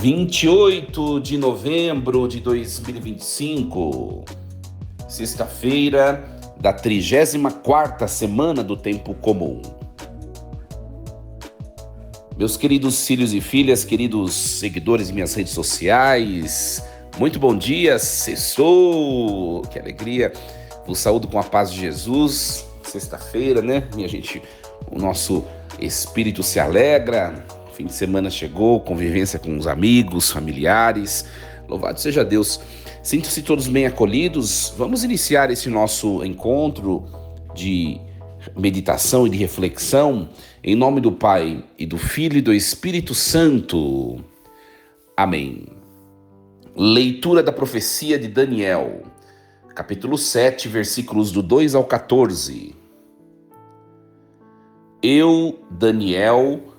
28 de novembro de 2025, sexta-feira da 34ª semana do Tempo Comum. Meus queridos filhos e filhas, queridos seguidores de minhas redes sociais, muito bom dia, sextou, que alegria, vos saúdo com a paz de Jesus, sexta-feira, né, minha gente, o nosso espírito se alegra, fim de semana chegou, convivência com os amigos, familiares, louvado seja Deus. Sintam-se todos bem acolhidos. Vamos iniciar esse nosso encontro de meditação e de reflexão em nome do Pai e do Filho e do Espírito Santo. Amém. Leitura da profecia de Daniel, capítulo 7, versículos do 2 ao 14. Eu, Daniel,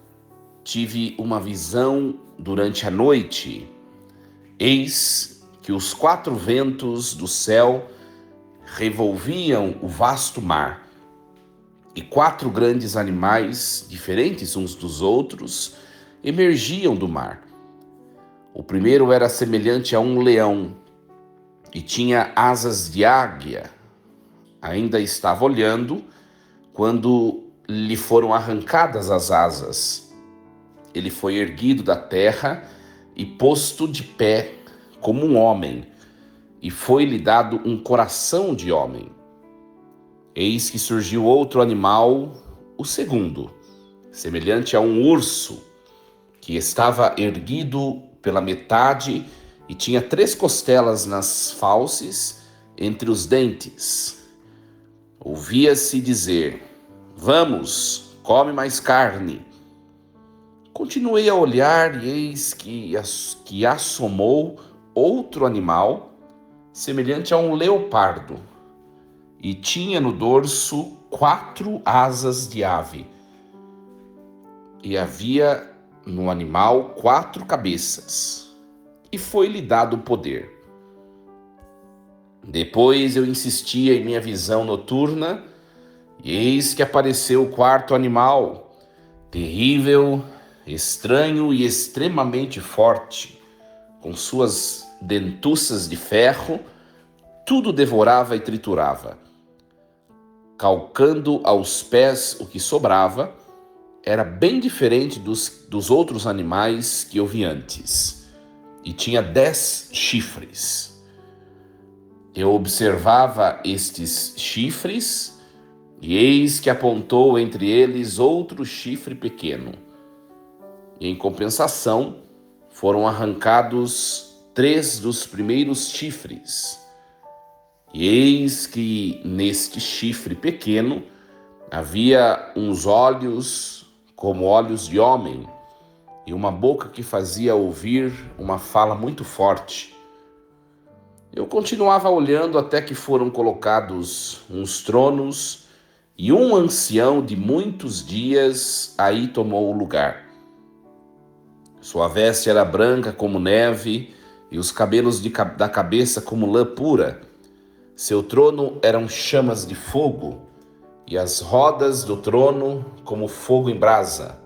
tive uma visão durante a noite. Eis que os 4 ventos do céu revolviam o vasto mar, e 4 grandes animais, diferentes uns dos outros, emergiam do mar. O primeiro era semelhante a um leão, e tinha asas de águia. Ainda estava olhando, quando lhe foram arrancadas as asas. Ele foi erguido da terra e posto de pé como um homem, e foi-lhe dado um coração de homem. Eis que surgiu outro animal, o segundo, semelhante a um urso, que estava erguido pela metade e tinha 3 costelas nas fauces, entre os dentes. Ouvia-se dizer: "Vamos, come mais carne." Continuei a olhar e eis que assomou outro animal, semelhante a um leopardo, e tinha no dorso 4 asas de ave, e havia no animal 4 cabeças, e foi-lhe dado poder. Depois eu insistia em minha visão noturna, e eis que apareceu o 4º animal, terrível, estranho e extremamente forte, com suas dentuças de ferro, tudo devorava e triturava. Calcando aos pés o que sobrava, era bem diferente dos outros animais que eu vi antes, e tinha 10 chifres. Eu observava estes chifres, e eis que apontou entre eles outro chifre pequeno. E em compensação, foram arrancados 3 dos primeiros chifres. E eis que neste chifre pequeno havia uns olhos como olhos de homem, e uma boca que fazia ouvir uma fala muito forte. Eu continuava olhando até que foram colocados uns tronos, e um ancião de muitos dias aí tomou o lugar. Sua veste era branca como neve, e os cabelos da cabeça como lã pura. Seu trono eram chamas de fogo, e as rodas do trono como fogo em brasa.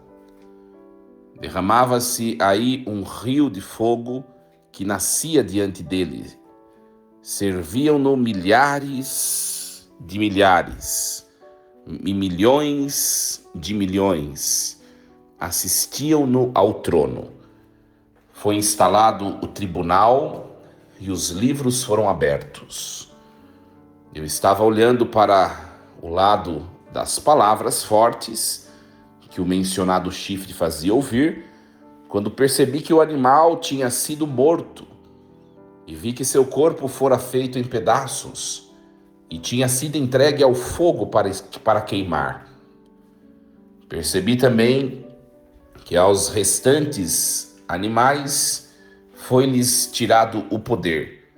Derramava-se aí um rio de fogo que nascia diante dele. Serviam-no milhares de milhares, e milhões de milhões assistiam-no ao trono. Foi instalado o tribunal e os livros foram abertos. Eu estava olhando para o lado das palavras fortes que o mencionado chifre fazia ouvir, quando percebi que o animal tinha sido morto, e vi que seu corpo fora feito em pedaços e tinha sido entregue ao fogo para queimar. Percebi também que aos restantes animais foi-lhes tirado o poder,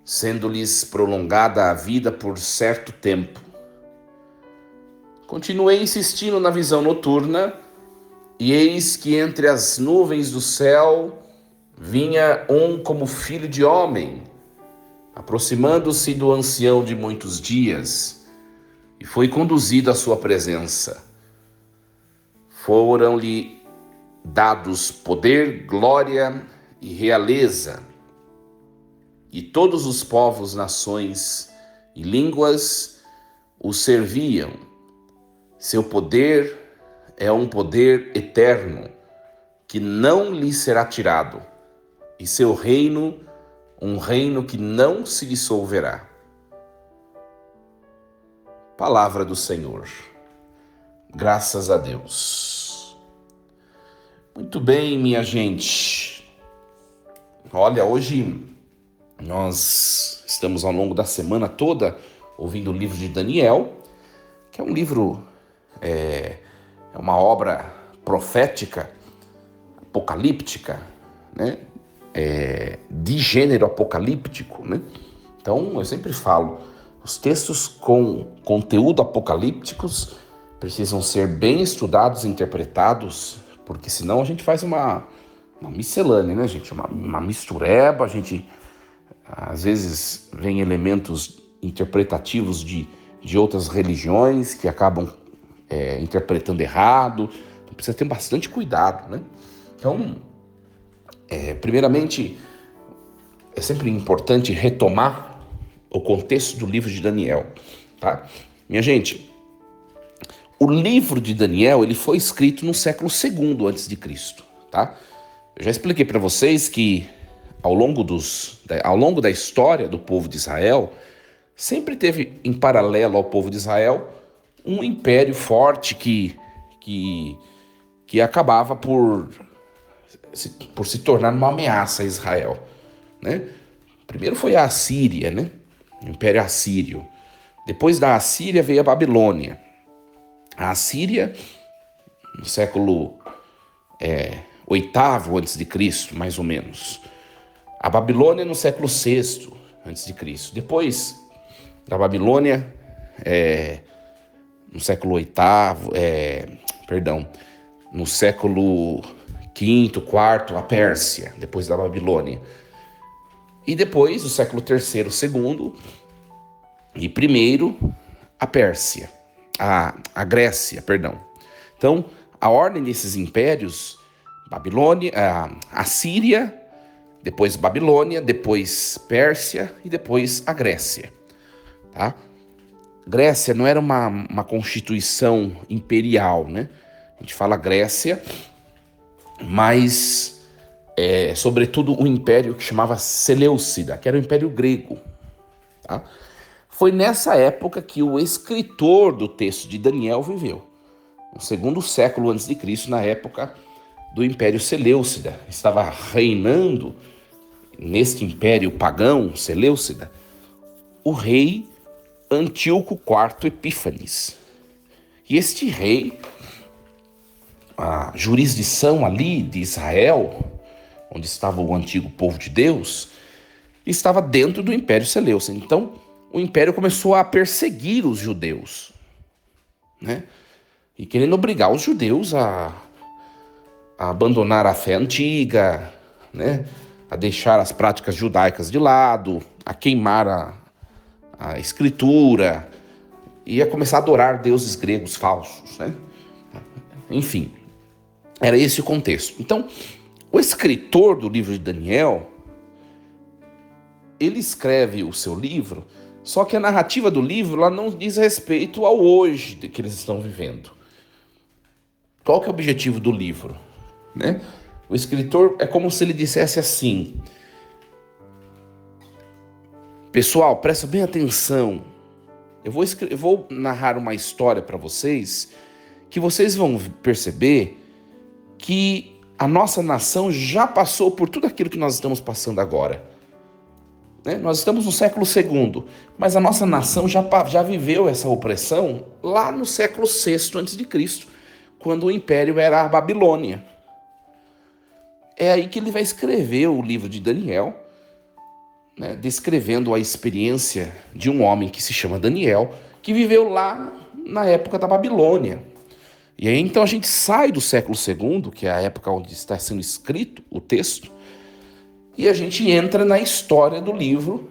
sendo-lhes prolongada a vida por certo tempo. Continuei insistindo na visão noturna, e eis que entre as nuvens do céu vinha um como filho de homem, aproximando-se do ancião de muitos dias, e foi conduzido à sua presença. Foram-lhe dados poder, glória e realeza, e todos os povos, nações e línguas o serviam. Seu poder é um poder eterno, que não lhe será tirado, e seu reino, um reino que não se dissolverá. Palavra do Senhor. Graças a Deus. Muito bem, minha gente. Olha, hoje nós estamos ao longo da semana toda ouvindo o livro de Daniel, que é um livro, é uma obra profética, apocalíptica, né? De gênero apocalíptico, né? Então, eu sempre falo, os textos com conteúdo apocalípticos precisam ser bem estudados e interpretados, porque senão a gente faz uma miscelânea, né, gente? Uma mistureba, a gente às vezes vem elementos interpretativos de outras religiões que acabam interpretando errado. Então precisa ter bastante cuidado, né? Então, primeiramente, é sempre importante retomar o contexto do livro de Daniel, tá? Minha gente, o livro de Daniel, ele foi escrito no século II a.C., tá? Eu já expliquei para vocês que ao longo da história do povo de Israel, sempre teve em paralelo ao povo de Israel um império forte que acabava por se tornar uma ameaça a Israel, né? Primeiro foi a Assíria, né? O Império Assírio. Depois da Assíria veio a Babilônia. A Assíria, no século VIII a.C., mais ou menos. A Babilônia no século VI a.C. Depois da Babilônia, no século VIII, no século V, IV, a Pérsia, depois da Babilônia. E depois, do século III, II e I, a Pérsia, a Grécia, perdão. Então, a ordem desses impérios, Babilônia, a Síria, depois Babilônia, depois Pérsia e depois a Grécia, tá? Grécia não era uma constituição imperial, né? A gente fala Grécia, mas sobretudo o império que chamava Seleucida, que era o império grego, tá? Foi nessa época que o escritor do texto de Daniel viveu, no segundo século antes de Cristo, na época do Império Seleucida. Estava reinando neste império pagão, Seleucida, o rei Antíoco IV Epífanes. E este rei, a jurisdição ali de Israel, onde estava o antigo povo de Deus, estava dentro do Império Seleucida. Então, o império começou a perseguir os judeus, né? E querendo obrigar os judeus a abandonar a fé antiga, né? A deixar as práticas judaicas de lado, a queimar a escritura e a começar a adorar deuses gregos falsos, né? Enfim, era esse o contexto. Então, o escritor do livro de Daniel, ele escreve o seu livro, só que a narrativa do livro ela não diz respeito ao hoje que eles estão vivendo. Qual que é o objetivo do livro, né? O escritor é como se ele dissesse assim: pessoal, presta bem atenção. Eu vou narrar uma história para vocês que vocês vão perceber que a nossa nação já passou por tudo aquilo que nós estamos passando agora, né? Nós estamos no século II, mas a nossa nação já viveu essa opressão lá no século VI a.C., quando o império era a Babilônia. É aí que ele vai escrever o livro de Daniel, né, descrevendo a experiência de um homem que se chama Daniel, que viveu lá na época da Babilônia. E aí então a gente sai do século II, que é a época onde está sendo escrito o texto, e a gente entra na história do livro,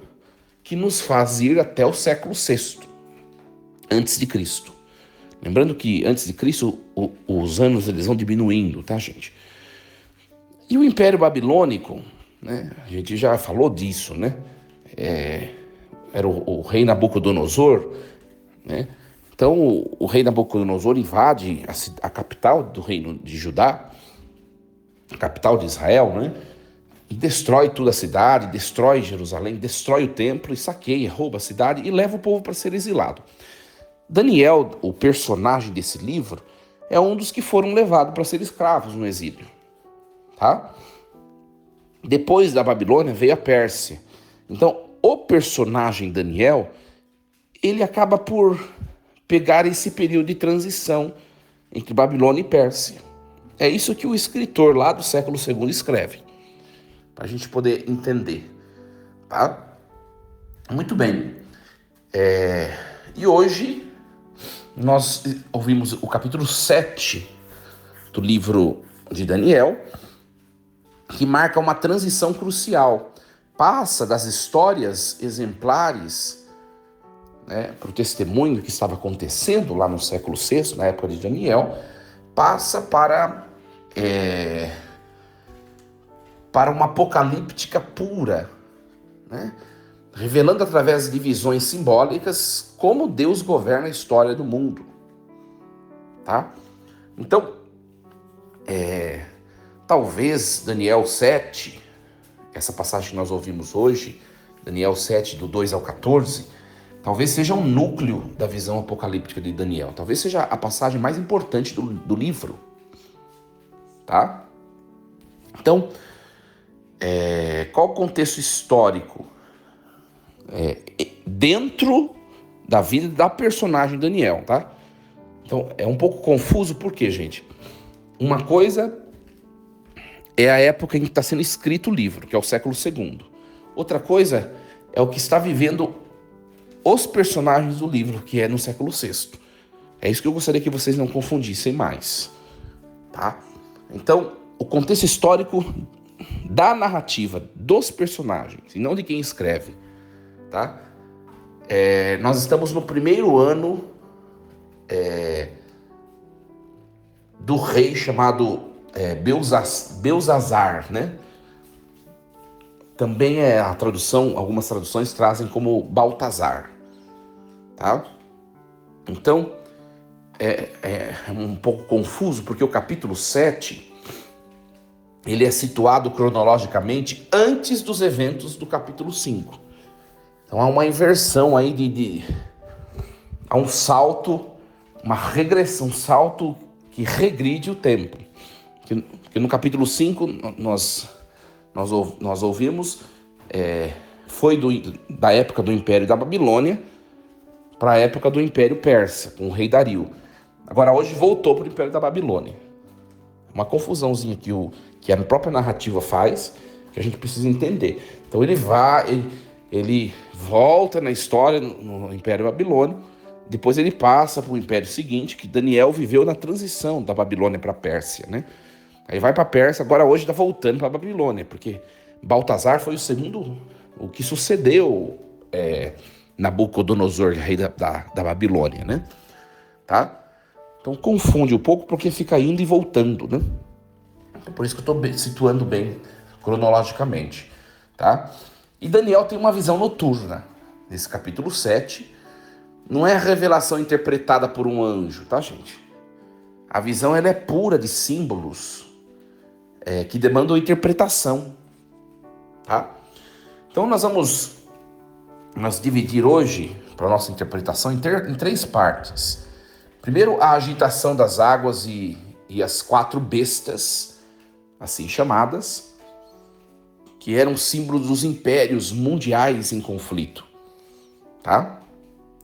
que nos faz ir até o século VI, antes de Cristo. Lembrando que antes de Cristo os anos eles vão diminuindo, tá, gente? E o Império Babilônico, né? A gente já falou disso, né? Era o rei Nabucodonosor, né? Então o rei Nabucodonosor invade a capital do reino de Judá, a capital de Israel, né? E destrói toda a cidade, destrói Jerusalém, destrói o templo e saqueia, rouba a cidade e leva o povo para ser exilado. Daniel, o personagem desse livro, é um dos que foram levados para ser escravos no exílio, tá? Depois da Babilônia veio a Pérsia. Então, o personagem Daniel, ele acaba por pegar esse período de transição entre Babilônia e Pérsia. É isso que o escritor lá do século II escreve, para a gente poder entender, tá? Muito bem. E hoje nós ouvimos o capítulo 7 do livro de Daniel, que marca uma transição crucial. Passa das histórias exemplares, né, para o testemunho que estava acontecendo lá no século VI, na época de Daniel, passa para uma apocalíptica pura, né, revelando através de visões simbólicas como Deus governa a história do mundo. Tá? Então, talvez Daniel 7, essa passagem que nós ouvimos hoje, Daniel 7, do 2 ao 14, talvez seja um núcleo da visão apocalíptica de Daniel. Talvez seja a passagem mais importante do livro. Tá? Então, qual o contexto histórico dentro da vida da personagem Daniel, tá? Então, é um pouco confuso, por quê, gente? Uma coisa é a época em que está sendo escrito o livro, que é o século II. Outra coisa é o que está vivendo os personagens do livro, que é no século VI. É isso que eu gostaria que vocês não confundissem mais, tá? Então, o contexto histórico da narrativa dos personagens, e não de quem escreve, tá? Nós estamos no primeiro ano do rei chamado Belzazar, né? Também a tradução, algumas traduções trazem como Baltazar, tá? Então, é um pouco confuso, porque o capítulo 7, ele é situado cronologicamente antes dos eventos do capítulo 5. Então há uma inversão aí há um salto, uma regressão, um salto que regride o tempo. Que no capítulo 5 nós ouvimos, foi da época do Império da Babilônia para a época do Império Persa, com o rei Dario. Agora hoje voltou para o Império da Babilônia. Uma confusãozinha que a própria narrativa faz, que a gente precisa entender. Então ele volta na história no Império Babilônio, depois ele passa para o Império seguinte, que Daniel viveu na transição da Babilônia para a Pérsia, né? Aí vai para a Pérsia, agora hoje está voltando para a Babilônia, porque Baltazar foi o segundo, o que sucedeu Nabucodonosor, rei da Babilônia, né? Tá? Então confunde um pouco porque fica indo e voltando, né? Por isso que eu estou situando bem cronologicamente, tá? E Daniel tem uma visão noturna nesse capítulo 7. Não é a revelação interpretada por um anjo, tá, gente? A visão ela é pura de símbolos que demandam interpretação, tá? Então nós vamos dividir hoje, para a nossa interpretação, em 3 partes. Primeiro, a agitação das águas e as 4 bestas, assim chamadas, que eram símbolos dos impérios mundiais em conflito, tá?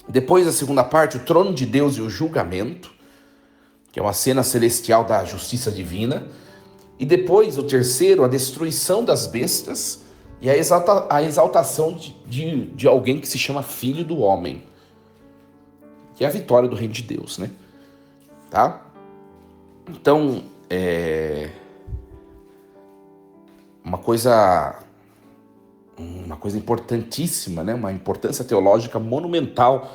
Depois, a segunda parte, o trono de Deus e o julgamento, que é uma cena celestial da justiça divina. E depois, o terceiro, a destruição das bestas e a exaltação de alguém que se chama Filho do Homem, que é a vitória do reino de Deus, né? Tá? Então, uma coisa importantíssima, né? Uma importância teológica monumental,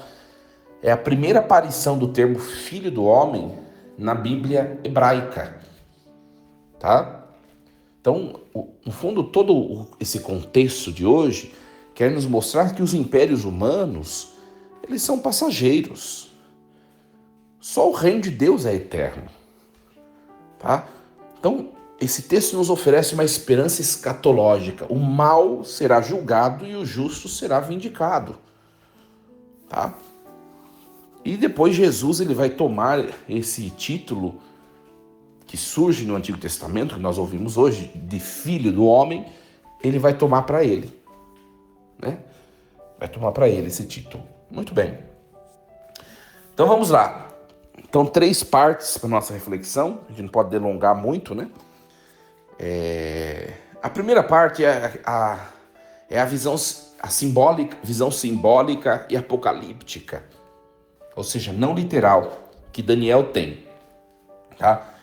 é a primeira aparição do termo Filho do Homem na Bíblia hebraica, tá? Então, no fundo, esse contexto de hoje quer nos mostrar que os impérios humanos, eles são passageiros. Só o reino de Deus é eterno. Tá? Então, esse texto nos oferece uma esperança escatológica. O mal será julgado e o justo será vindicado. Tá? E depois Jesus ele vai tomar esse título que surge no Antigo Testamento, que nós ouvimos hoje, de Filho do Homem, ele vai tomar para ele. Né? Vai tomar para ele esse título. Muito bem. Então vamos lá. Então 3 partes para nossa reflexão. A gente não pode delongar muito, né? A primeira parte é a visão simbólica e apocalíptica. Ou seja, não literal, que Daniel tem. Tá?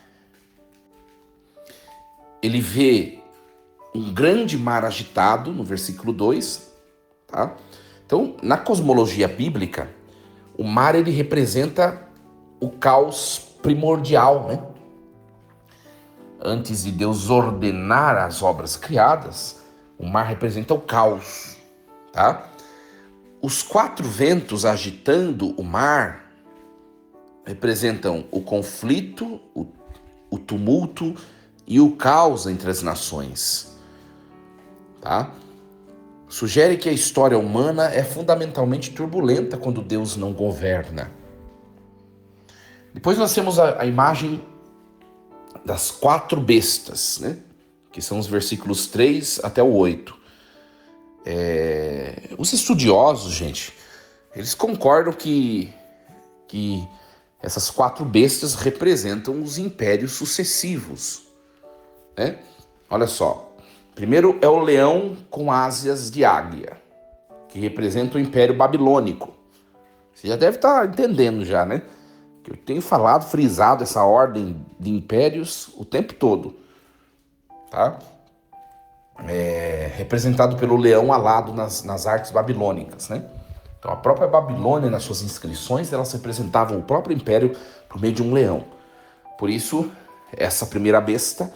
Ele vê um grande mar agitado, no versículo 2. Tá? Então, na cosmologia bíblica, o mar ele representa o caos primordial, né? Antes de Deus ordenar as obras criadas, o mar representa o caos, tá? Os 4 ventos agitando o mar representam o conflito, o tumulto e o caos entre as nações, tá? Sugere que a história humana é fundamentalmente turbulenta quando Deus não governa. Depois nós temos a imagem das 4 bestas, né? Que são os versículos 3 até o 8. Os estudiosos, gente, eles concordam que essas 4 bestas representam os impérios sucessivos, né? Olha só, primeiro é o leão com asas de águia, que representa o Império Babilônico. Você já deve estar entendendo já, né? Eu tenho falado, frisado essa ordem de impérios o tempo todo, tá? Representado pelo leão alado nas artes babilônicas, né? Então a própria Babilônia, nas suas inscrições, elas representavam o próprio império por meio de um leão. Por isso, essa primeira besta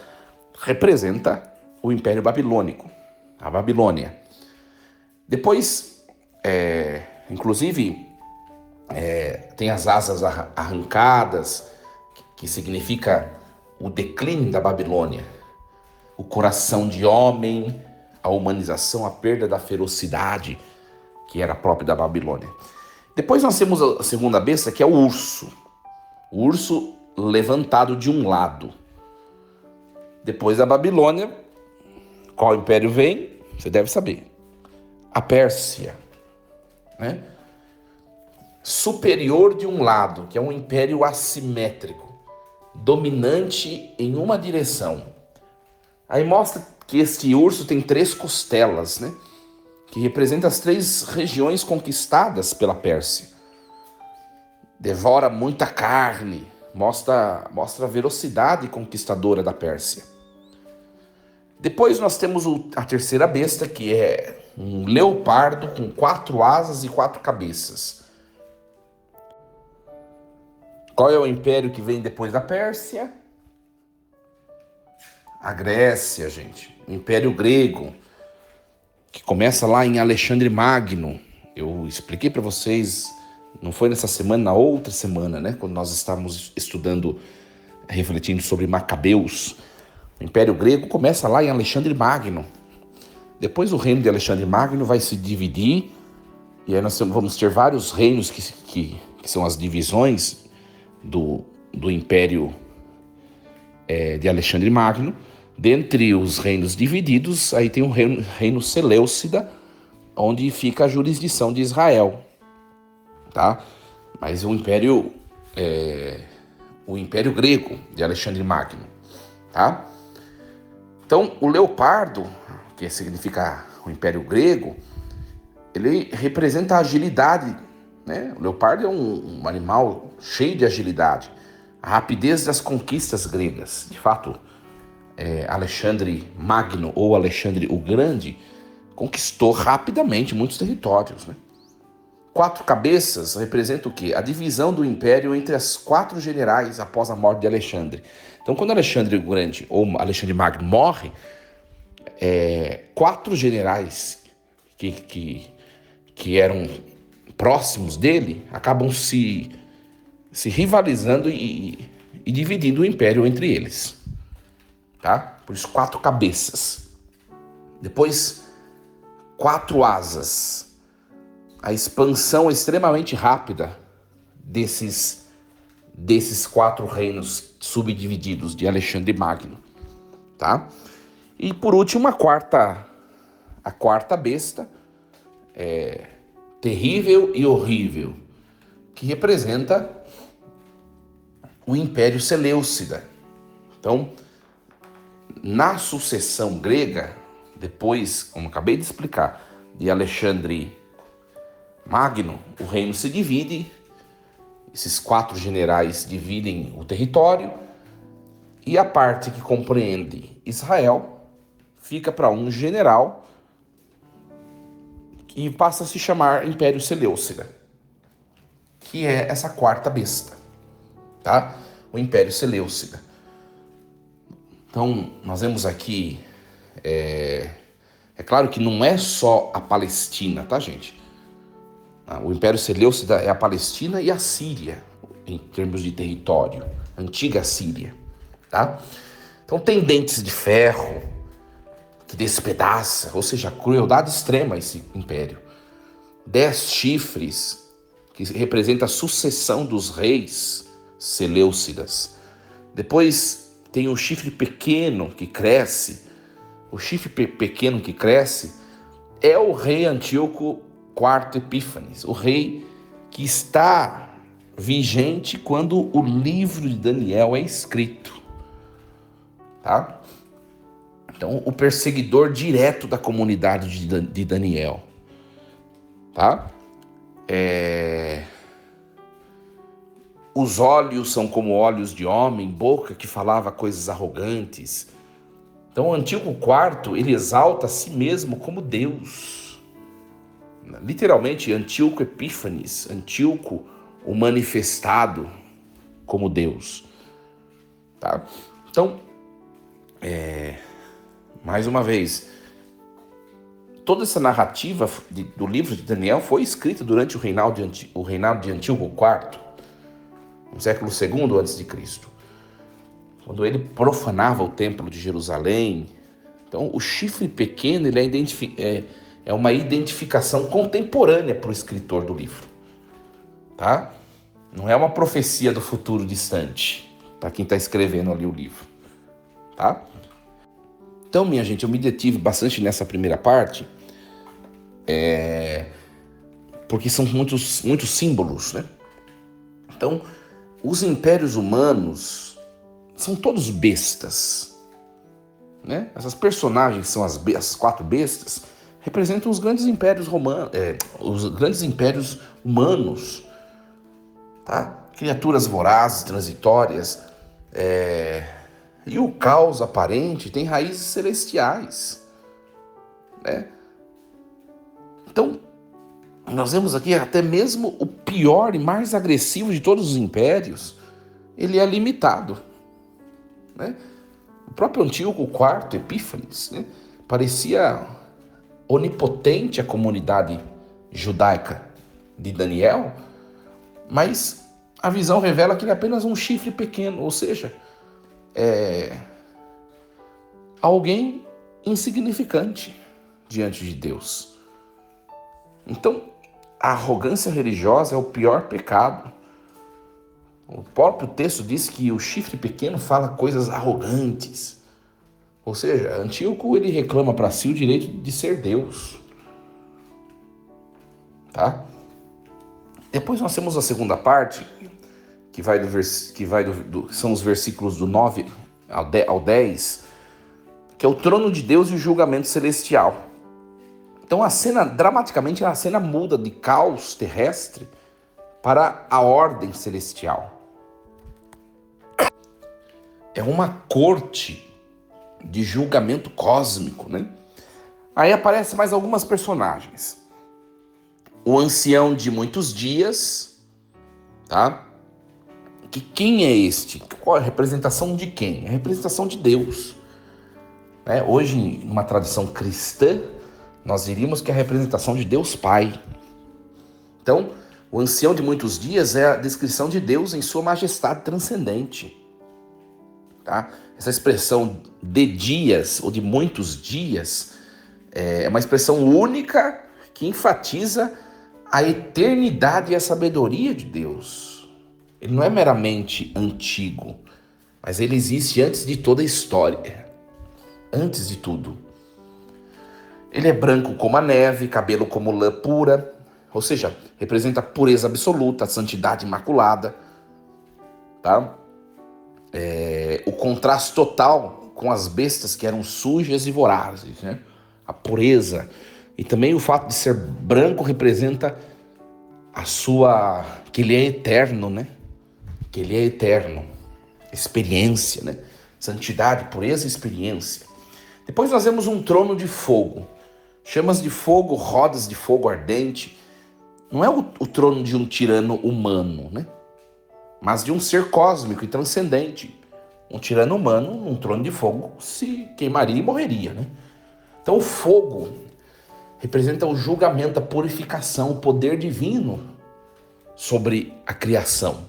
representa o Império Babilônico, a Babilônia. Depois, inclusive, tem as asas arrancadas, que significa o declínio da Babilônia, o coração de homem, a humanização, a perda da ferocidade que era própria da Babilônia. Depois nós temos a segunda besta, que é o urso levantado de um lado. Depois da Babilônia, qual império vem? Você deve saber. A Pérsia, né? Superior de um lado, que é um império assimétrico, dominante em uma direção. Aí mostra que este urso tem 3 costelas, né? Que representa as 3 regiões conquistadas pela Pérsia. Devora muita carne, mostra a velocidade conquistadora da Pérsia. Depois nós temos a terceira besta, que é um leopardo com 4 asas e 4 cabeças. Qual é o império que vem depois da Pérsia? A Grécia, gente. O Império Grego, que começa lá em Alexandre Magno. Eu expliquei para vocês, não foi nessa semana, na outra semana, né? Quando nós estávamos estudando, refletindo sobre Macabeus. O Império Grego começa lá em Alexandre Magno. Depois o reino de Alexandre Magno vai se dividir, e aí nós vamos ter vários reinos que são as divisões do Império de Alexandre Magno. Dentre os reinos divididos, aí tem o reino Seleucida, onde fica a jurisdição de Israel, tá? Mas o Império Grego de Alexandre Magno, tá? Então, o leopardo, que significa o Império Grego, ele representa a agilidade, né? O leopardo é um animal cheio de agilidade, a rapidez das conquistas gregas. De fato, Alexandre Magno ou Alexandre o Grande conquistou rapidamente muitos territórios, né? 4 cabeças representam o quê? A divisão do império entre as 4 generais após a morte de Alexandre. Então, quando Alexandre o Grande ou Alexandre Magno morre, 4 generais que eram próximos dele acabam se rivalizando e dividindo o império entre eles, tá? Por isso 4 cabeças. Depois 4 asas. A expansão extremamente rápida desses 4 reinos subdivididos de Alexandre Magno, tá? E por último a quarta besta, terrível e horrível, que representa o Império Seleucida. Então, na sucessão grega, depois, como acabei de explicar, de Alexandre Magno, o reino se divide, esses 4 generais dividem o território, e a parte que compreende Israel fica para um general que passa a se chamar Império Seleucida, que é essa quarta besta, tá? O Império Seleucida. Então, nós vemos aqui, é claro que não é só a Palestina, tá, gente? O Império Seleucida é a Palestina e a Síria, em termos de território, antiga Síria, tá? Então tem dentes de ferro que despedaça, ou seja, crueldade extrema esse império. 10 chifres, que representa a sucessão dos reis seleucidas. Depois tem o chifre pequeno que cresce. O chifre pequeno que cresce é o rei Antíoco IV Epífanes, o rei que está vigente quando o livro de Daniel é escrito, tá? Então, o perseguidor direto da comunidade de Daniel, tá? Os olhos são como olhos de homem, boca que falava coisas arrogantes. Então, Antíoco IV, ele exalta a si mesmo como Deus. Literalmente, Antíoco Epífanes, Antíoco o manifestado como Deus, tá? Então, mais uma vez, toda essa narrativa do livro de Daniel foi escrita durante o reinado de Antíoco IV, no século II a.C., quando ele profanava o templo de Jerusalém. Então, o chifre pequeno ele é uma identificação contemporânea para o escritor do livro, tá? Não é uma profecia do futuro distante para quem está escrevendo ali o livro, tá? Então, minha gente, eu me detive bastante nessa primeira parte, porque são muitos símbolos, né? Então, os impérios humanos são todos bestas, né? Essas personagens são as 4 bestas, representam os grandes impérios os grandes impérios humanos, tá? Criaturas vorazes, transitórias, e o caos aparente tem raízes celestiais, né? Então, nós vemos aqui até mesmo o pior e mais agressivo de todos os impérios, ele é limitado, né? O próprio Antíoco IV Epífanes, né, parecia onipotente a comunidade judaica de Daniel, mas a visão revela que ele é apenas um chifre pequeno, ou seja, alguém insignificante diante de Deus. Então, a arrogância religiosa é o pior pecado. O próprio texto diz que o chifre pequeno fala coisas arrogantes. Ou seja, Antíoco ele reclama para si o direito de ser Deus, tá? Depois nós temos a segunda parte, que são os versículos do 9 ao 10, que é o trono de Deus e o julgamento celestial. Então a cena, dramaticamente, a cena muda de caos terrestre para a ordem celestial. É uma corte de julgamento cósmico, né? Aí aparecem mais algumas personagens. O ancião de muitos dias, tá? Que quem é este? Qual é a representação de quem? É a representação de Deus. né? Hoje, numa tradição cristã, nós diríamos que é a representação de Deus Pai. Então, o ancião de muitos dias é a descrição de Deus em sua majestade transcendente. Tá? Essa expressão de dias ou de muitos dias é uma expressão única que enfatiza a eternidade e a sabedoria de Deus. Ele não é meramente antigo, mas ele existe antes de toda a história, antes de tudo. Ele é branco como a neve, cabelo como lã pura, ou seja, representa a pureza absoluta, a santidade imaculada, tá? O contraste total com as bestas que eram sujas e vorazes, né? A pureza. E também o fato de ser branco representa que ele é eterno, né? Que ele é eterno. Experiência, né? Santidade, pureza e experiência. Depois nós vemos um trono de fogo. Chamas de fogo, rodas de fogo ardente. Não é o trono de um tirano humano, né? Mas de um ser cósmico e transcendente. Um tirano humano, num trono de fogo, se queimaria e morreria, né? Então o fogo representa o julgamento, a purificação, o poder divino sobre a criação.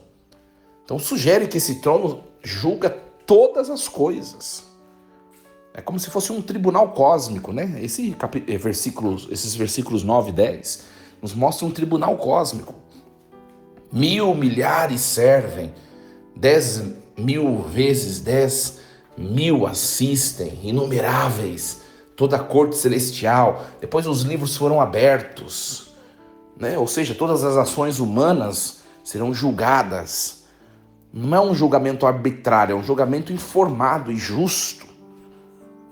Então sugere que esse trono julga todas as coisas. É como se fosse um tribunal cósmico, né? Esses versículos 9 e 10 nos mostram um tribunal cósmico. 1000 milhares servem, 10.000 vezes 10.000 assistem, inumeráveis, toda a corte celestial. Depois os livros foram abertos, né? Ou seja, todas as ações humanas serão julgadas. Não é um julgamento arbitrário, é um julgamento informado e justo.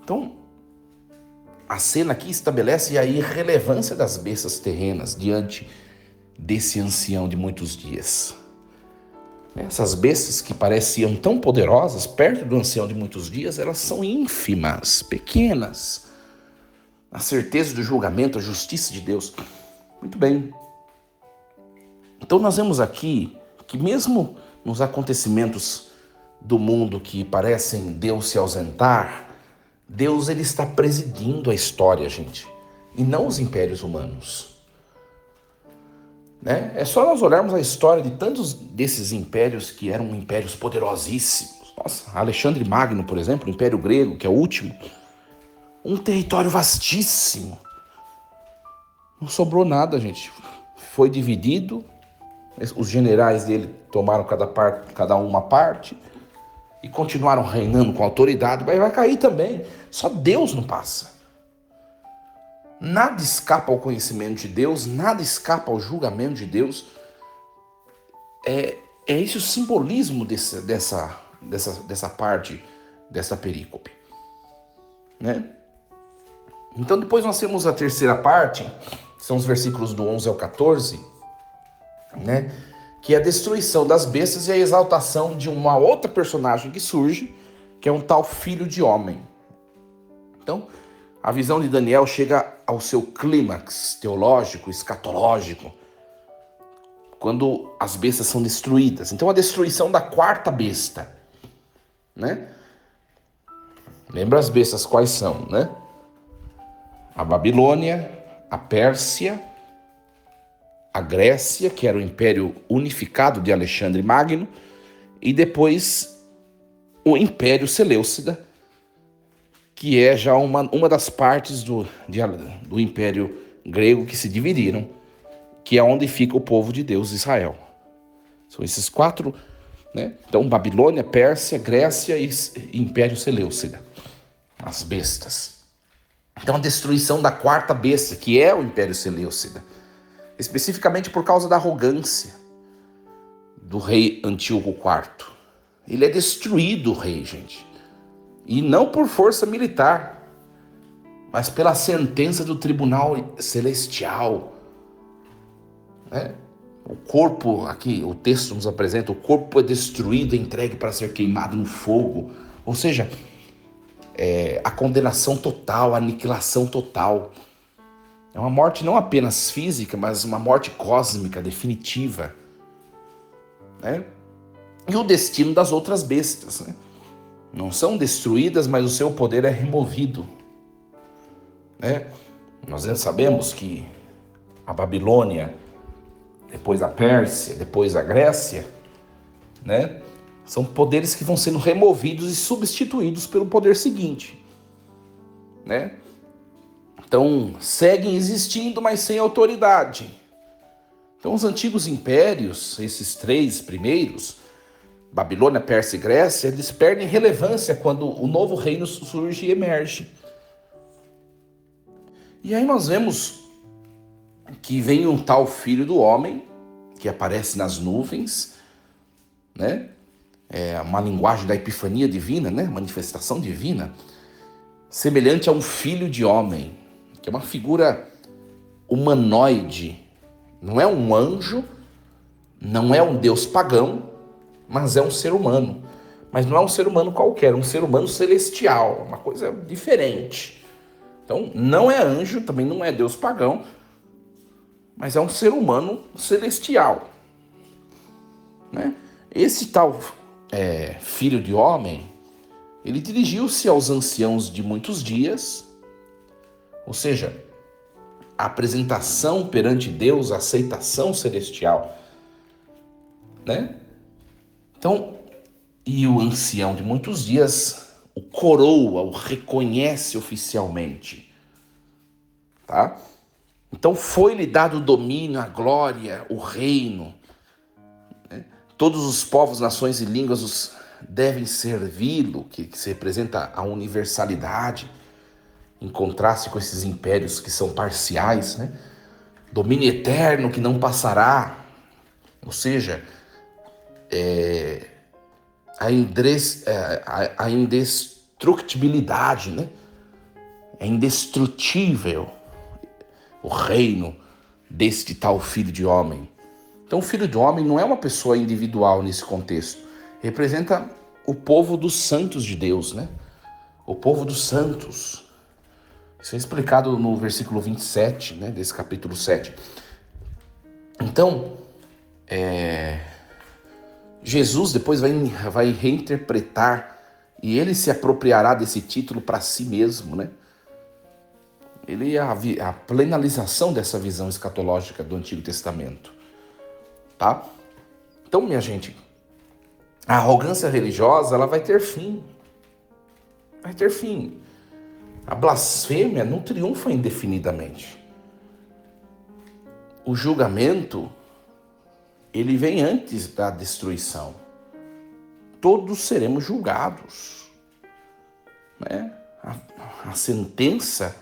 Então, a cena aqui estabelece a irrelevância das bestas terrenas diante desse ancião de muitos dias. Essas bestas que pareciam tão poderosas, perto do ancião de muitos dias, elas são ínfimas, pequenas. A certeza do julgamento, a justiça de Deus. Muito bem. Então nós vemos aqui que mesmo nos acontecimentos do mundo que parecem Deus se ausentar, Deus ele está presidindo a história, gente, e não os impérios humanos. Né? É só nós olharmos a história de tantos desses impérios que eram impérios poderosíssimos. Nossa, Alexandre Magno, por exemplo, o Império Grego, que é o último, um território vastíssimo. Não sobrou nada, gente. Foi dividido, os generais dele tomaram cada um uma parte e continuaram reinando com autoridade, mas vai cair também. Só Deus não passa. Nada escapa ao conhecimento de Deus, nada escapa ao julgamento de Deus. É esse o simbolismo dessa parte, dessa perícope. Né? Então depois nós temos a terceira parte, que são os versículos do 11 ao 14, né? Que é a destruição das bestas e a exaltação de uma outra personagem que surge, que é um tal filho de homem. Então, a visão de Daniel chega ao seu clímax teológico, escatológico, quando as bestas são destruídas. Então, a destruição da quarta besta, né? Lembra as bestas quais são, né? A Babilônia, a Pérsia, a Grécia, que era o império unificado de Alexandre Magno, e depois o Império Seleucida, que é já uma das partes do Império Grego que se dividiram, que é onde fica o povo de Deus, Israel. São esses quatro, né? Então, Babilônia, Pérsia, Grécia e Império Seleucida, as bestas. Então, a destruição da quarta besta, que é o Império Seleucida, especificamente por causa da arrogância do rei Antíoco IV. Ele é destruído, o rei, gente. E não por força militar, mas pela sentença do tribunal celestial. Né? O corpo, aqui o texto nos apresenta, o corpo é destruído, entregue para ser queimado no fogo. Ou seja, a condenação total, a aniquilação total. É uma morte não apenas física, mas uma morte cósmica, definitiva. Né? E o destino das outras bestas, né? não são destruídas, mas o seu poder é removido, né? Nós sabemos que a Babilônia, depois a Pérsia, depois a Grécia, né? São poderes que vão sendo removidos e substituídos pelo poder seguinte, né? Então, seguem existindo, mas sem autoridade. Então, os antigos impérios, esses três primeiros, Babilônia, Pérsia e Grécia, eles perdem relevância quando o novo reino surge e emerge. E aí nós vemos que vem um tal filho do homem, que aparece nas nuvens, né? É uma linguagem da epifania divina, né? Manifestação divina, semelhante a um filho de homem, que é uma figura humanoide. Não é um anjo, não é um deus pagão, mas é um ser humano. Mas não é um ser humano qualquer, um ser humano celestial, uma coisa diferente. Então, não é anjo, também não é deus pagão, mas é um ser humano celestial, né? Esse tal filho de homem, ele dirigiu-se aos anciãos de muitos dias, ou seja, a apresentação perante Deus, a aceitação celestial, né? Então, e o ancião de muitos dias o coroa, o reconhece oficialmente, tá? Então foi-lhe dado o domínio, a glória, o reino, né? Todos os povos, nações e línguas devem servi-lo, que se representa a universalidade, em contraste com esses impérios que são parciais, né? Domínio eterno que não passará, ou seja, a indestrutibilidade, né? É indestrutível o reino deste tal filho de homem. Então o filho de homem não é uma pessoa individual nesse contexto, representa o povo dos santos de Deus, né? O povo dos santos. Isso é explicado no versículo 27, né, desse capítulo 7. Então, Jesus depois vai reinterpretar e ele se apropriará desse título para si mesmo, né? Ele é a plenalização dessa visão escatológica do Antigo Testamento, tá? Então, minha gente, a arrogância religiosa, ela vai ter fim. Vai ter fim. A blasfêmia não triunfa indefinidamente. O julgamento, ele vem antes da destruição. Todos seremos julgados, né? A sentença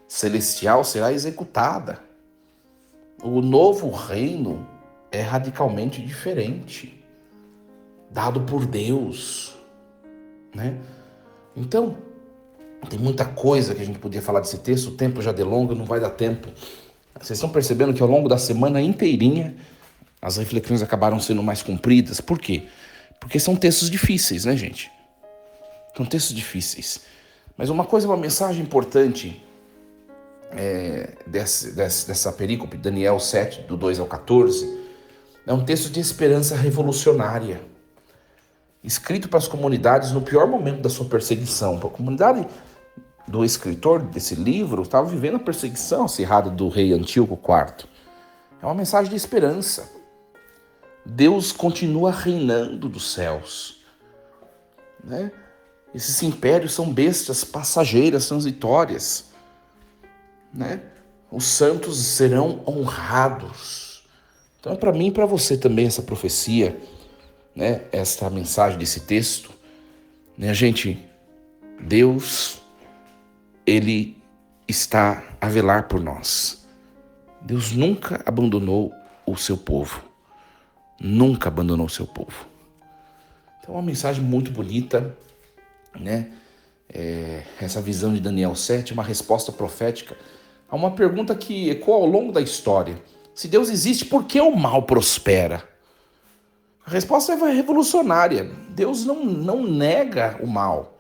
celestial será executada. O novo reino é radicalmente diferente, dado por Deus, né? Então, tem muita coisa que a gente podia falar desse texto, o tempo já delonga, não vai dar tempo. Vocês estão percebendo que ao longo da semana inteirinha as reflexões acabaram sendo mais compridas. Por quê? Porque são textos difíceis, né, gente? São textos difíceis. Mas uma mensagem importante dessa perícope, Daniel 7, do 2 ao 14, é um texto de esperança revolucionária, escrito para as comunidades no pior momento da sua perseguição. A comunidade do escritor desse livro estava vivendo a perseguição acirrada do rei Antíoco IV. É uma mensagem de esperança. Deus continua reinando dos céus, né? Esses impérios são bestas passageiras, transitórias, né? Os santos serão honrados. Então é para mim e para você também essa profecia, né? Esta mensagem desse texto, né, gente? Deus, ele está a velar por nós. Deus nunca abandonou o seu povo. Nunca abandonou o seu povo. Então é uma mensagem muito bonita, né? Essa visão de Daniel 7, uma resposta profética a uma pergunta que ecoa ao longo da história. Se Deus existe, por que o mal prospera? A resposta é revolucionária. Deus não nega o mal.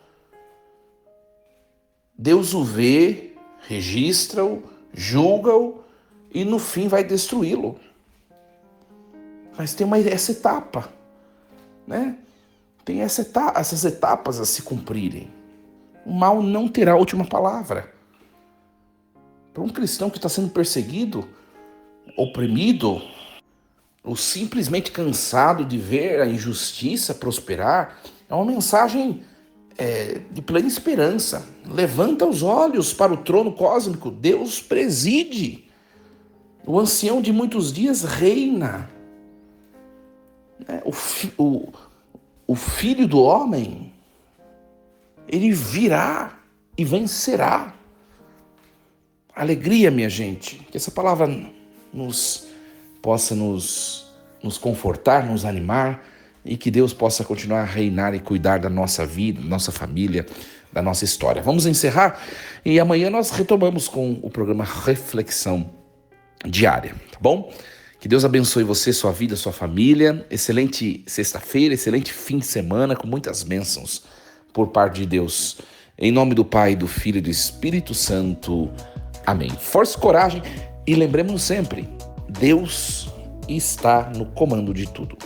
Deus o vê, registra-o, julga-o e no fim vai destruí-lo. Mas tem essa etapa, né? Tem essas etapas a se cumprirem. O mal não terá a última palavra. Para um cristão que está sendo perseguido, oprimido, ou simplesmente cansado de ver a injustiça prosperar, é uma mensagem de plena esperança. Levanta os olhos para o trono cósmico. Deus preside. O ancião de muitos dias reina. O filho do homem, ele virá e vencerá. Alegria, minha gente. Que essa palavra possa nos confortar, nos animar, e que Deus possa continuar a reinar e cuidar da nossa vida, da nossa família, da nossa história. Vamos encerrar e amanhã nós retomamos com o programa Reflexão Diária, tá bom? Que Deus abençoe você, sua vida, sua família. Excelente sexta-feira, excelente fim de semana com muitas bênçãos por parte de Deus. Em nome do Pai, do Filho e do Espírito Santo. Amém. Força e coragem e lembremos sempre, Deus está no comando de tudo.